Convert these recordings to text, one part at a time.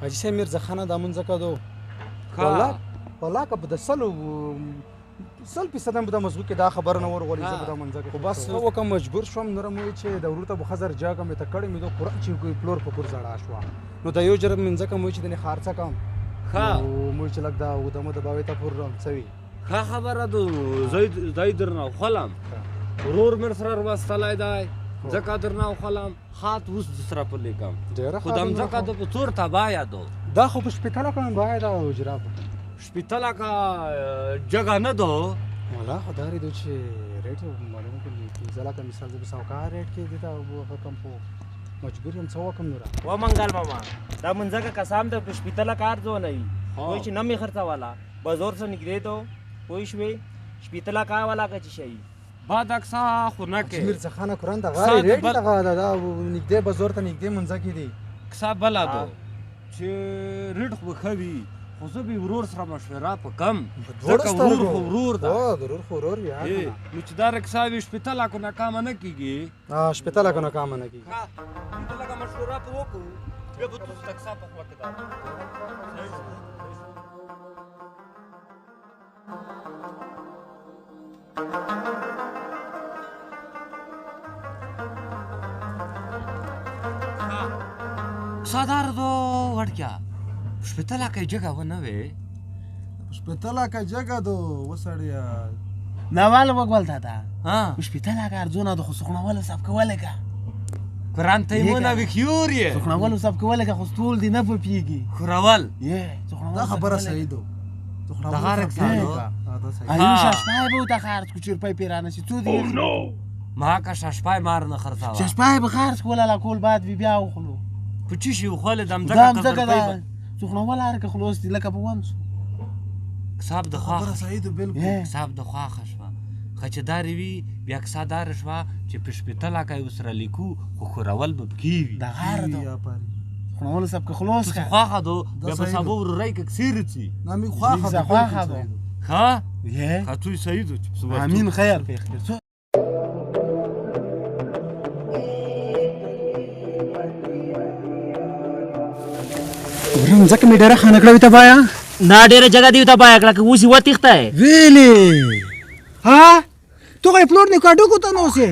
حاجي صاحب میرزا خانه دا منځکه دو والله که به د 100% به دا مضبوط کې دا خبره نه ورغولې زه به دا منځکه خو بس وکم مجبور شوم نرم وی چې د ورور ته به خزر جاګه مې ته کړې مې دو قرآن چې کوی پلور په کور زړه شوه نو دا یو جرب منځکه مې چې دنې خارڅه کم مې چې لږ دا ودمه د باوې ته پور څوي ښه خبره ده زه درنه خلم ورور مې سره وروستلی دی ځکه درنه خلم خات اوس سره په لیکم خو د مځکه د په څور تبایه ده دا خو په شپېته لکه مې باید دا اجرا شپېته لکه جګه نه ده والله خو دا ریدو چې ریټ معلومه کړي پنځه لکه مثال زه به سوکار ریټ کې دې ته کم خو مجبور یم څه وکړم نوره ومنګل ماما دا منځکه کسام د په شپېته لکه ارزو نه وي وایي چې نه مې خرڅوله بازار څه نږدې ته پوه شوې شپېته لکه والا که چې شي بعد اکسا خو نه کې میرزا خانه قرآن د غارې ریټ دغه دا نږدې بازار ته نږدې منځکې دي کسا بله ده چې ریټ خو به ښه وي خو زه به ورور سره مشوره په کم ځکه ورور خو ورور ده ورور خو ورور وي نو چې دا رکسا وي شپېته لکو ناکامه نه کېږي شپېته لکو ناکامه نه کېږي شپېته لکه مشوره په وکړو بیا به تاسو ته کسا په خوا کې ده سادار دو وړکیا شپېته لکه جګه ونه وې شپېته لکه جګه دو وسړیا ناوال وګول دادا شپېته لکه ارزونه د خو سخنوالو صاحب کوله که قرآن ته یې مونه وکیور یې سخنوالو صاحب کوله که خو ستول دې نه پوهېږي خورول دا خبره صحیح دو دغه رکسانو ایو شاشپای به ورته خرڅ کړو چې روپۍ پرې رانشي څو دې ما که شاشپای مار نه خرڅاوه شاشپای به خرڅ کوله لا کول بعد بیا وخلو په چی شي وخوله د مځکه دا سخنوال هر که خلاص دي لکه په ون شو کساب د خوا خبره صحیح ده بالکل کساب د خوا ښه شوه ښه چې دارې وي بیا کسا داره شوه چې په شپېته لکه یې ورسره لیکو خو خورول به پکې وي د غار ده سخنوالو صاحب که خلاص که خواښه ده بیا به سبا ورورۍ که کسیرې څي نامې خواښه ده ښه ښه توی صحیح ده امین خیر ځکه مې ډېره خانه کړه وي ته بایا نه ډېره جګه دی ته بایا کړه که اوس یې وتښته یې ویلې ها تو خو یې پلور نه کاډو کو ته نو اوسې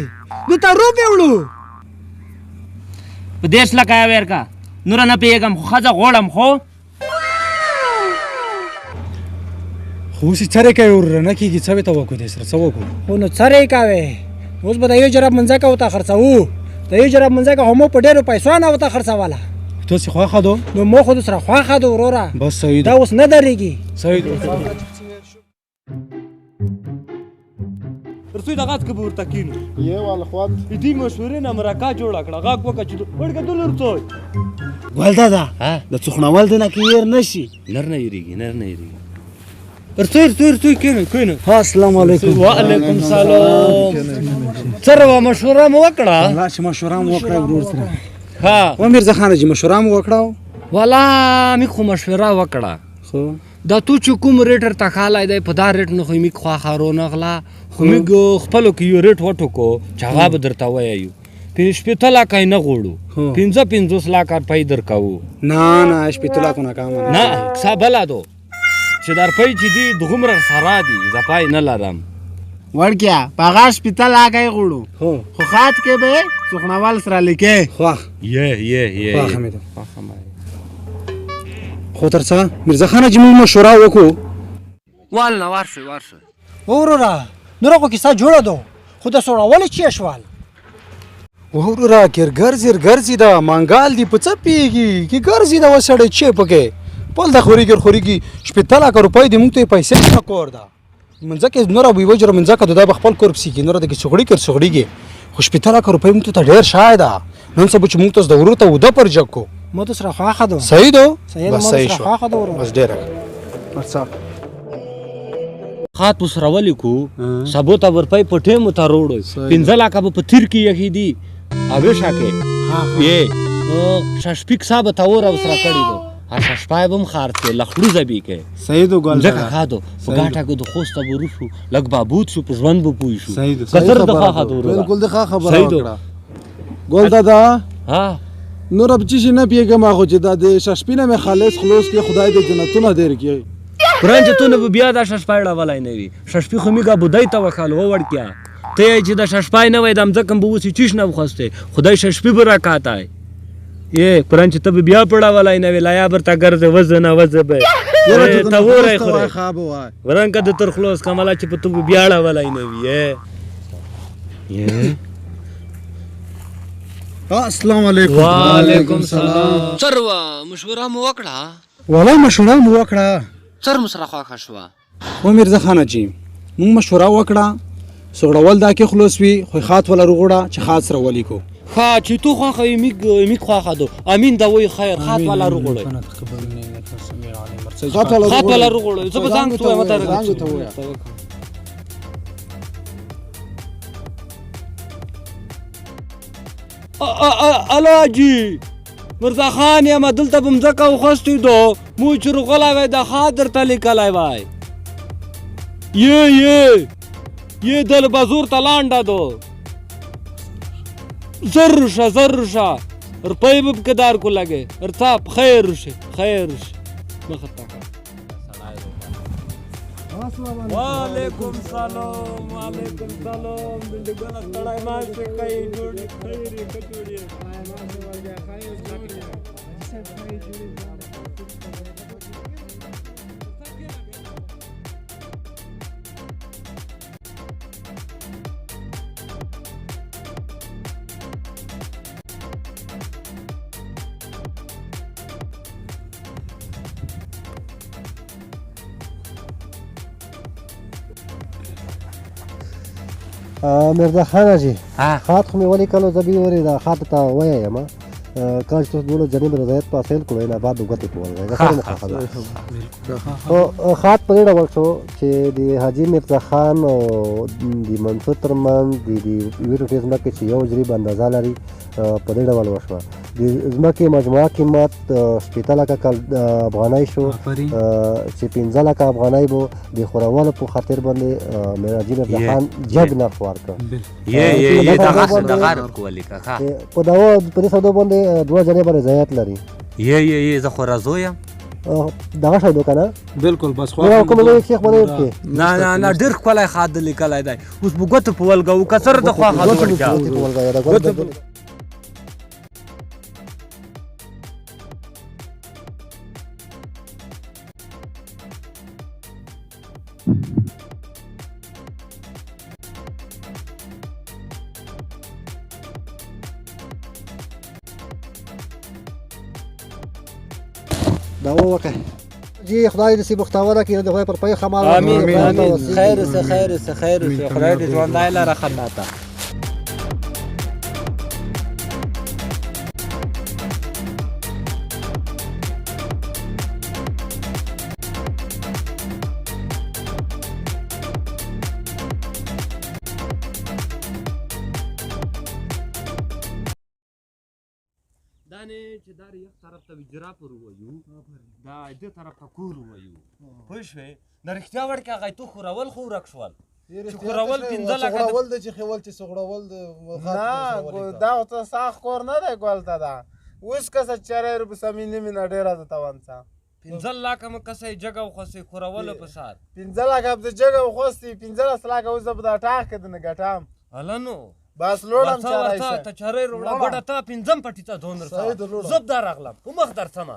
نو تا روپې وړو په 10 لکه یې ورکه نوره نه پوهېږم خو ښځه غواړم خو اوس یې څرې کوې ورره نه کېږي څه به ته وکړو دې سره څه وکړو خو نو څرې یې کوې اوس به د یو جراب منځکه ورته خرڅوو د یو جراب منځکه خو مو په ډېرو پیسو نه ورته خرڅوله تاسې خوښه ده نو ما خو سره خوښه ده وروره بس صحیح دا اوس نه درېږي صحیح ده تر څو دغه که به ورته کېنو یې واله خوات دې مشورې نه مرکه جوړه کړه غږ وکړه چې وړکه دلر څوی ګل دادا د څوخنول دی نه که ير نه شي نر نه یېرېږي نر نه یېرېږي ارڅوی کېنو السلام علیکم وعلیکم سلام څه روه مشوره مو وکړه الله چې مشوره مو وکړه ورور سره ها و میرزا خانه جي مشوره مو وکړه والا مې خو مشوره وکړه خو دا تو چې کوم ریټر ته خالی دی په دا ریټ نه خو موږ خواښه رونغله خو موږ خپلو کې یو ریټ وټوکو چې هغه به درته ووایو 15 لکه یې نه غواړو 50 لکه روپۍ درکوو نه 15 لکه ناکامه نه کسا بله ده چې دا روپۍ چې دي دغومره سره دي زه پای نه لرم وړکیا په هغه 15 لکه یې غواړو خو خات کې به سخنوال سره لیکې خوښ خوښه مې ده خو تر څه میرزا خانه جي موږ مشوره وکړو والنه ورشئ وروره نوره خو کیسه جوړه ده خو د سوړولې چی شوال وروره کیر ګرځي دا مانګال دی په څه پیږي کی ګرځي دا وسړی چی پکې پل د خوريږي 15 لکه روپۍ دی موږ ته پیسې نه کور دا منځکه نوره وی وجره منځکه دا خپل کورپسی کی نوره د سغړیږي خو 15 لکه روپۍ موږ ته ډېر شاید نن سبا چې موږ تاسو د ورور ته وده پر جګو مو ته سره خواخه ده صحیح ده بس صحیح شو بس ډېر ورڅا خات په سره ولیکو سبو ته ورپۍ په ټیمو ته روړو 15 لکه به په تیر کې یخي دي اوی شاکه یې ششپیک صاحب ته اور او سره کړی دو ششپای بم خارڅه لخړو زبی کې صحیح دو ګل ځکه خادو په ګاټه کې د خوسته ورو شو لګ بابود شو په ژوند بو پوي شو صحیح دو کتر د خا خادو بالکل د خا خبره وکړه ګل دادا ها نور اب چی نه پیګه ما خو چې د ششپینه مې خالص خلوص کې خدای دې جنتونه دیر کې قرآن چې تو نه بیا د ششپای ډولای نه وي ششپی خو میګه بودای ته وخال و ورکیا ته چې د ششپای نه وای د امځکم بو وسی چیش نه خوسته خدای ششپی برکات آی یہ قرآن چې ته بیا پړاولای نه وی لایا برته ګرځه وزنه وزبه ته وره خو خواب وای ورنګه د تر خلاص کماله چې په تو بیا ډولای نه وی یہ السلام علیکم وعلیکم السلام سروا مشوره مو وکړه والله مشوره مو وکړه سر مسره خواخه شوه او میرزا خان جی مونږ مشوره وکړه سوړول دا کې خلاص وی خو خاط ولا رغوړه چې خاط سره ولي کو ها چې تو خواخه میګ خواخه دو امین دا وای خیر خاط ولا رغوړه خاط ولا رغوړه زه به ځان ته مته الاجی مرزا خان یم دلته بم ځکه وخوستی دو مو چې رغلا وای د خاطر ته لیکلای وای یہ دل بازور تلانډه دو زر شا روپۍ به کدار کو لګې ارتاب خیر شه مخته وعلیکم سلام بندګل تړای ما چې کوي جوړ خیری کټوړي مرزا خان جی خاط خو مې ولیکلو زه بیا ورې دا خاط ته ووایم کله چې تاسو دواړو جنیب رضایت په حاصل کړو نه بعد وګټې په ولګئ دا سره مخه ده خاط په دې ډول شو چې د حاجي مرزا خان او د منصور ترمنځ د یوې روپۍ ځمکې چې یو جریب اندازه لري په دې ډول وشوه د ځمکې مجموعه قیمت 15 لکه افغانۍ شو چې 15 لکه افغانۍ به د خورولو په خاطر باندې حاجي مرزا خان جګ نرخ ورکړ یې دغه ورکولې که په دې سودو باندې دوه جنې به رضایت لري یې زه خو راځو یم دغه شی دو که نه بالکل بس کوم لوی شیخ باندې ورکړي نه ډېر ښکلی خاط لیکلی دی اوس به ګوتو په ولګوو که سره د خوا خاط ورکړه دا وکه جی خدای دې بختاوره کړي د خدای پر پای خمال امين خیر سه خدای دې ژوندای لاره خناته چې دا یو طرف ته وجرا پر وایو دا دې طرف ته کور وایو پوه شوې د رښتیا وړ کې هغه تو خورول خو ورک شول چې خورول 15 لکه خورول د چې خول چې سغړول نه دا ته ساخ کور نه دی ګولته دا اوس کسه چرې روپ سمینې مې ډېره د توانڅه 15 لکه م کسه جګه خوسي خورول په سات 15 لکه د جګه خوستي 15 لکه اوس د ټاک کې د ګټام الانو بس لوړم چارای ته چارای روړه ګډه ته پنځم پټی ته ځون درته زب دار اغلم په مخ درسمه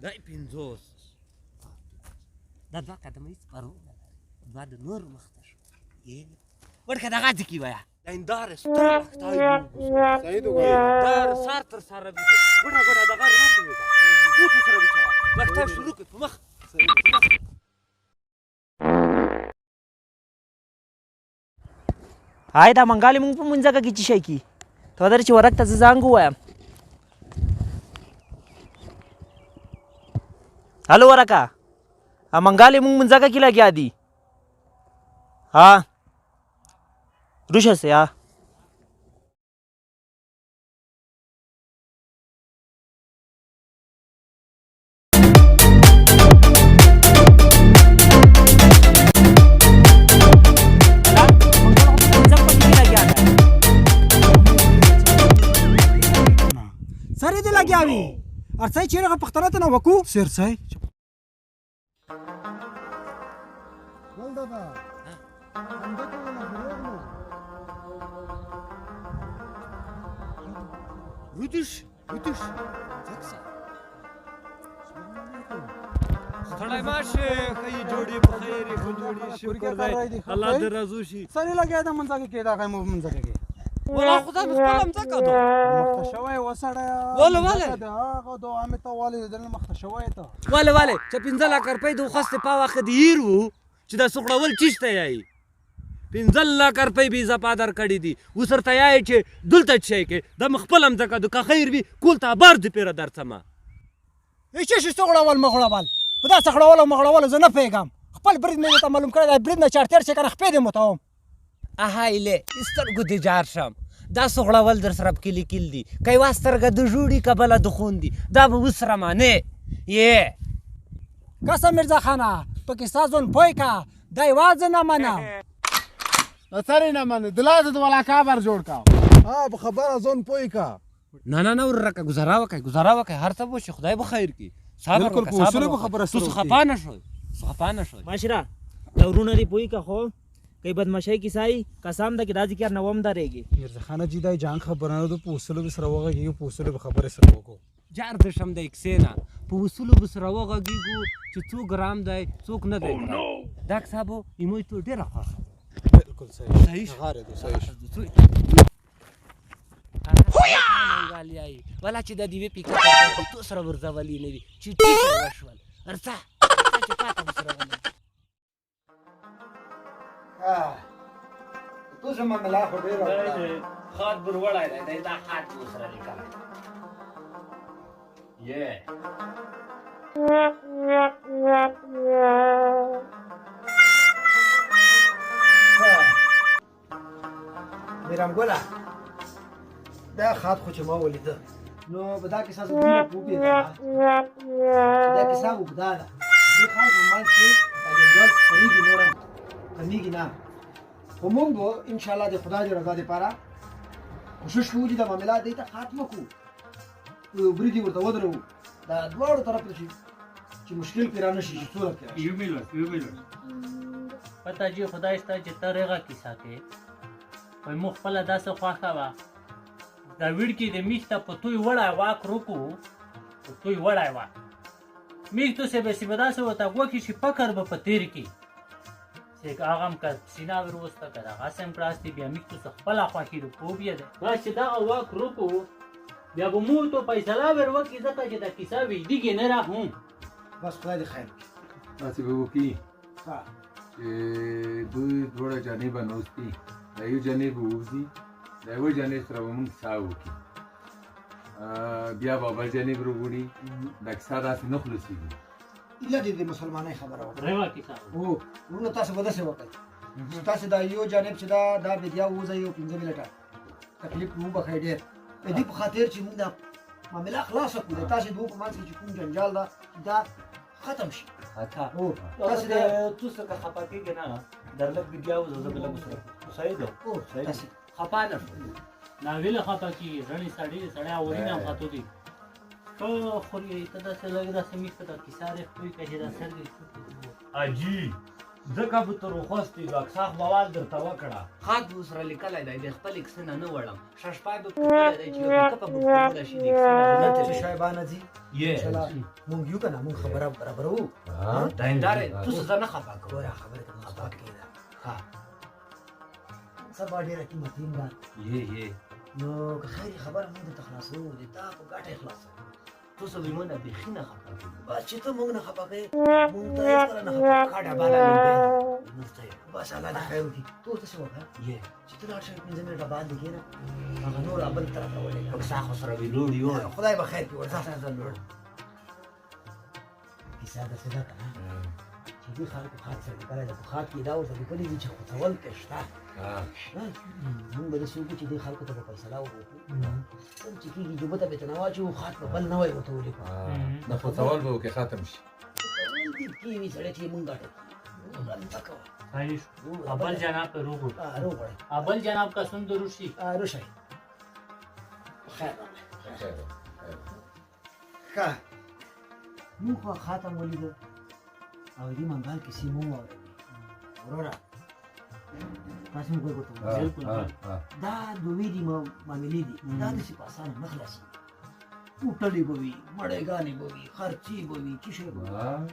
دای پنځوس دا دوه قدمه هیڅ پرو دا د نور مخته شو ورکه دغه ځکي وایه دا اندار ستر صحیح دو دار سار تر سره ګډه دغه راته وایه بوټو سره وچا لکه شروع کړ په مخ هاي دا منګالي مونږ په منځګه کې چی شي کی ته در چې ورک ته زنګ وایم هلو ورکا ا منګالي مونږ منځګه کې لګیا دي ها روشست ja. سره دې لګیاوي ارڅای چیرې پښتنه ته نه وکو سرڅای ستړی ماشه خی جوړې په خیر جوړې شکر دی الله دې راضي شي سره لګیا د منځه کې دا غو منځه کې ولا خدای په خپل مځکه دو مخته شوی وسړی وله هغه دوه امه ته والي دل مخته شوی ته وله چې 15 لک روپۍ د خوسته په وخت دی هیرو چې دا سوکړول چیشته یای 15 لک روپۍ بي زپادر کړی دي وسرته یای چې دلته چي کې د مخبل مځکه د خیر وي کول ته بار دی پیر درڅما هیڅ شي څوړول مغړول په دا څخړول مغړول زه نه پیغام خپل برید مې ته معلوم کړی دا برید نه چارتر چې کنه خپې دې متوم اهایله سترګو دې جار شم دا سوغړول در سره کلی کل دي کای واسترګه د جوړی کبله د خوندي دا به وسره مانه یې قسم مرزا خانه پکې سازون پوي کا دای واز نه مانا سره نه منه دلازه ولا کابر جوړ کا ها په خبره ځون پوي کا نه ورکه گزارا وکي هر څه وشي خدای به خیر کی صبر بالکل وکړه په اصول خبره سره تو خپانه شو معاشره دورونه دی پوي کا خو کئی بدمعشی کی سای قسم ده کې راځي کې نوم درېږي مرزا خان جی دا جان خبره نه د پوسلو سره وغه پوسلو خبره سره وکړو جار د شم د اکسینا په وصولو بسره وغږیږو چې 2 ګرام دی څوک نه دی ډاک صاحب ایمو ته ډیره خوښه بالکل صحیح غاره ده صحیح هویا ولا چې د دې پیکا تو سره ورځولې نه وي چې ټیټه وشول ارڅه چې پاته سره تو زما ملا خو ډیر خاط بر وړای دی دا خاط سره لیکل میرام ګولا دا خاط خو چې ما ولیده نو په دا کې ساسو ډیره پوپی ده دا کې ساسو وګدا ده دې خاط په مال کې د جوړ خريدي نورم کمیږي نه خو موږ ان شاء الله د خدای د رضا لپاره کوشش کوو چې دا معاملات دې ته ختم کړو بریدي ورته ودرو دا دواړو طرف ته چې مشکل پیرا نشي چې څوره کې یو بیل پتا جی خدای ستا چې ترغه کیسه کې په مخ خپل داسه خواخه وا دا وړ کې د میخته په توي وړای واک روکو په توي وړای وا میخته سه به سیبدا سه وتا وکی شي فکر به پتیر کې چې هغه کا سینا وروسته کړه قاسم پراستی بیا میخته خپل خواخې رو بیا ده راشه دا واک روکو بیا به مو ته فیصله وروکې ځکه چې دا کیسه وی دیګ نه راهم بس خدای دې خیر کړي تاسې به وکړي ها چې دوی دواړه جانب نوستي د یو جانب ووځي د یو جانب سره به موږ کیسه وکړي بیا به بل جانب راوړي دا کیسه داسې نه خلاصېږي اله دې مسلمانۍ خبره وکړه روا کیسه او ورونه تاسو به داسې وکړئ تاسو دا یو جانب چې دا بیا وځي یو 15 منټه تکلیف مو به خیر ډېر د دې په خاطر چې موږ دا معامله خلاص کړو تاسو دوه په منځ کې چې کوم جنجال دا ختم شي او تاسو دې تو څه خپه کېږي نه درلک بیا وځو زه بل مسره صحیح ده او تاسو خپه نه نا ویله خپه کی رڼی سړی اورینه خاطو دي تو خوري ته دا څه لګي دا سمې ته کی ساره کوئی کړي دا سر دي اجي ځکه به تر خوستي دا ښاخ بوال درته وکړه خاط وسره لیکلای دی د خپل کسنه نه وړم ششپای به کولی دی چې یو کپه به کولی شي د کسنه نه ته شایبانه دي مونږ یو کنه مونږ خبره برابرو دایندار تو څه نه خپه کوه ګوره خبره ته خبره کېده ها سبا ډېره قیمتي ده نو که خیر خبره مونږ ته خلاصو د تا په ګټه خلاصو تو څه ویمونه بیخي نه خپه کوي بس چې ته مونږ نه خپه کوې مونږ ته هېڅکله نه خپه کاډه بالا لوبې بس الله دې خیر وکړي تو ته څه وکړه چې ته لاړ شې 15 منټه بعد کښېنه هغه نور بل طرف ته ولېږه ساخو سره وي لوړ یو خدای به خیر کړي ورځه ځه لوړ کیسه داسې ده که نه چې دې خلکو خاط سړي کړی ده په خاط کې دا ورته لیکلي دي چې خوڅول کې شته مونږ به داسې وکړو چې دې خلکو ته به فیصله وکړو کوم چې کېږي جوبه ته به ته نه واچوو خاط به بل نه وای ورته ولیکو د خوڅول به وکړي ختم شي دې کېوي سړی چې مونږ ګټه کوو صحیح شو اول جناب ته روغ روغ وړی اول جناب کا سن دروشي روشی خیر ښه مونږ خو خاتم ولیدو او دې منګال کیسې مو واورېدې وروره تاسو موږ ورته دا دوی دي معاملې دي دا داسې په اسانه نه خلاصېږي هوټلې به وي مړېګانې به وي خرچې به وي څه شی به وي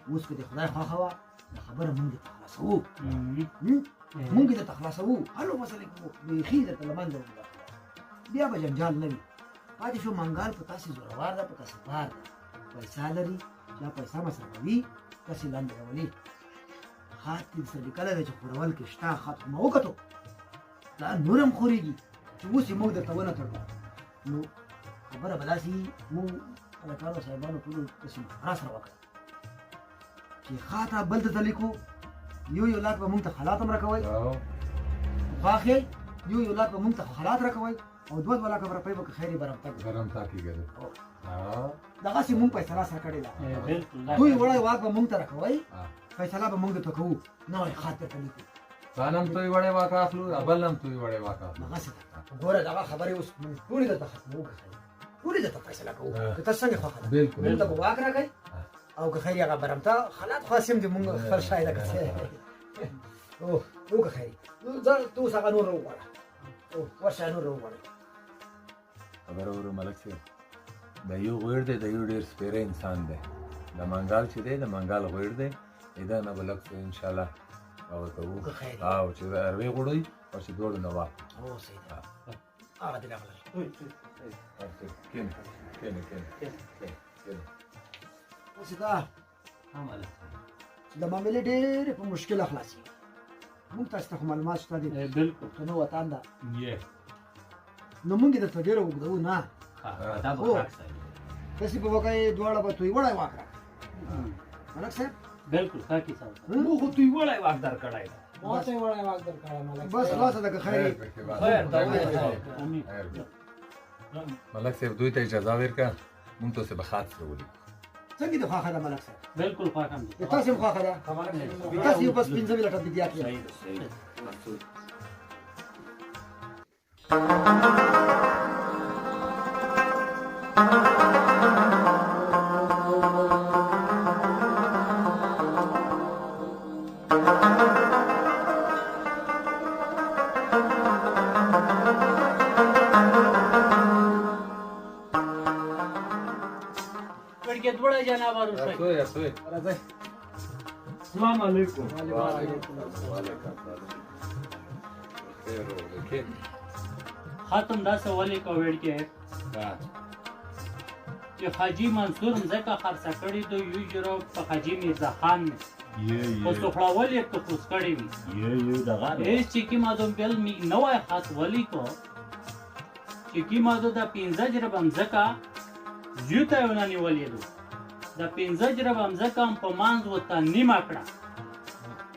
اوس که د خدای خوښه وه دا خبره مونږ درته خلاصوو مونږ یې درته خلاصوو هلو مسلې بیخي درته له منځه وړو بیا به جنجال نه وي پاتې شو منګال په تاسې زورور ده په تاسې پار ده پیسه لري دا پیسه مصرفوي تاسې لاندې راولي خاط دې سره لیکلی دی چې خورول کې شته خاط خو ما وکتو دا نور هم خورېږي چې اوس یې موږ درته ونه تړو نو خبره به داسې وي موږ هلکانو صاحبانو ټولو داسې مشوره سره وکړه چې خاطه بل ته لیکو یو لاک به موږ ته خلات هم راکوئ خواښ یې یو لاک به موږ ته خلات راکوئ او 2 لاک روپۍ به که خیر یې برمته کېږي دغسې موږ فیصله سره کړې ده دوی وړی واک به موږ ته راکوئ فیصله به موږ درته کوو نوی خط درته لیکو ځان هم توی وړی واک اخلو بل هم توی وړی واک اخلو دغسې ده ګوره دغه خبرې اوس موږ ټولې درته ختموو که خیر ټولې درته فیصله کوو که تاسو څنګه خوښه ده موږ ته به واک راکئ او که خیر هغه برمته خلات خاص هم دې موږ خپل شای ده که څه او که خیر ځه ته اوس هغه نور راوغواړه ورشه نور راوغواړئ خبره وره ملک صاحب دا یو غویر دی دا یو ډېر سپیره انسان دی د منګال چې دی د منګال غویر دی دا نه به لږ څه انشاءالله هغه کوو او چې اروې غوړوي او چې دواړو نه واخلو صحیح ده هغه دې راغلی کښېنه اوس دا د معاملې ډېرې په مشکله خلاصېږي موږ تاسو ته خو معلومات شته دي پښتنو وطن ده نو موږ یې درته ډېره اوږدوو نه داسې به وکړئ دواړه به توی وړی واک راکړه ملک صاحب بالکل ښه کیسه مو خو توی وړی واک در کړی ده بس خلاصه ده که خیر ملک صاحب دوی ته اجازه ورکړه موږ تاسې به خاط سره ولیکو څنګه دې خوښه ده ملک صاحب بالکل خوښه م د تاسې هم خوښه ده تاسې یو بس 15 منټه بیدیا کړئ جناب السلام علیکم ختم داسې ولیکه ویړکې چې حاجي منصور مځکه خرڅه کړې ده 1 جرو په حاجي میرزا خان مې خو سوخړاول یې تخص کړی وي هېڅ چې کې مادم بل نوی خط ولیکو چې کې مادو د 15 جربه مځکه زیو ته یې ونه نیولې ده د 15 جربه مځکه هم په منځ ورته نیمه کړه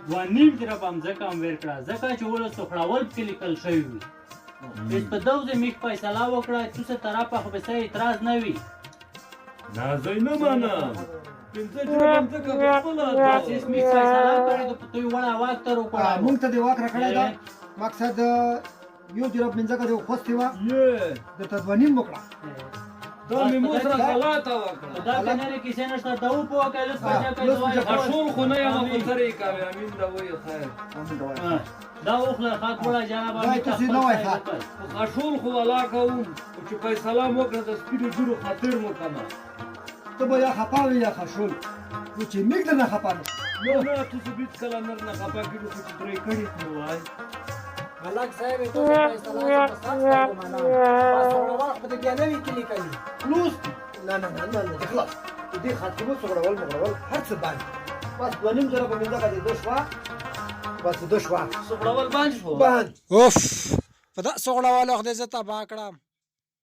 2.5 جربه مځکه هم ویر کړه ځکه چې اوله سوخړاول پکې لیکل شوي وي هېڅ په دوزې میږ فیصله وکړه چې څه طرفه خو به څه اعتراض نه وي دا زه نه منم 15 جربه مځکه په خپله تاسې هېڅ میږ فیصله کړې ده په دوی وړه واک ته روکړی موږ ته دې واک راکړی ده مقصد 1 جرب مځکه دې خوستې وه درته 2.5 وکړه دا مې مو سره غلطه وکړه دا کنارې کیسې نشته دا وپوه که لس پیسې کوي خشول خو نه یم خو سره یې کوي امین دا وایي خیر دا اوخله خاک وړه جناب خشول خو ولا کوم خو چې فیصله مو وکړه د سپینو ږیرو خاطر مو کنه ته به یا خفه وې یا خشول خو چې میږ درنه خفه نه نه تاسو هېڅ کله نه خفه کېږو خو چې پرې کړي نو وایي ملک صاحب ته فیصله چې په سخت کارو معنا بس وړه په دې بیا نه وي کلی کوي خلاص نه خلاص دې خاطر مو څوړول هر څه باندې بس 2.5 جربه مځکه دې دوشوا بس دوشوا سوړول باندې شو اوف په دا څوړول خو دې زه تباه کړم